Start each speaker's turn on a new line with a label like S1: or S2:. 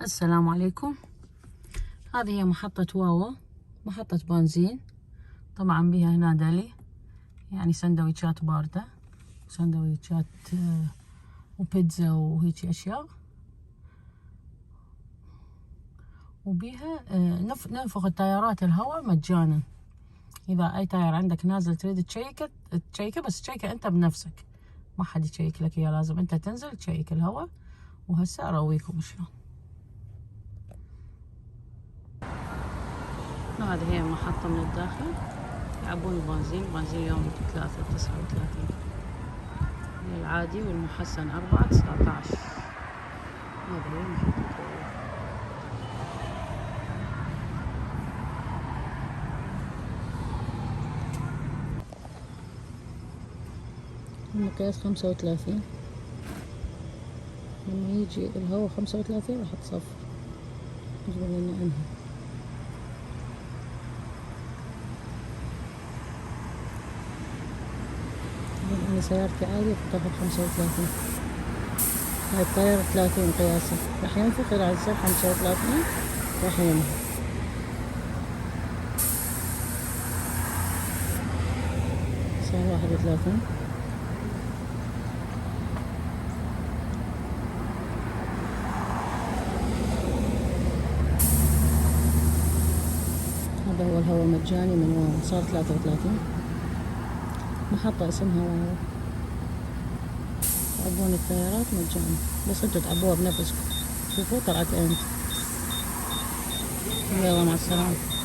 S1: السلام عليكم. هذه هي محطة واوا، محطة بنزين. طبعا بها هنا دلي، يعني سندويشات باردة، سندويشات وبيتزا وهيجي أشياء. وبيها ننفخ التيارات الهواء مجانا. إذا أي تاير عندك نازل تريد تشيكه، بس تشيكه أنت بنفسك، ما حد يشيك لك إياه، لازم أنت تنزل تشيك الهواء. وهسه أرويكم شلون. هذه هي محطة من الداخل، يعبون البنزين يوم 3.39 العادي، والمحسن 4.19. هذه هي محطة واوا. المقياس 35، لما يجي الهواء 35 راح تصفر. يجب لنا عنها. أنا سيارتي عالية تاخد 35. هاي الطيارة 30 قياسها، راح ينفخ إذا عزل 35 راح ينفخ. صار 31. هذا هو الهواء مجاني من واوا، صار 33. محطة اسمها واوا، تعبون التيارات مجاني، بس انتوا تعبوها بنفسكم. شوفوا طلعت امتى. يلا مع السلامة.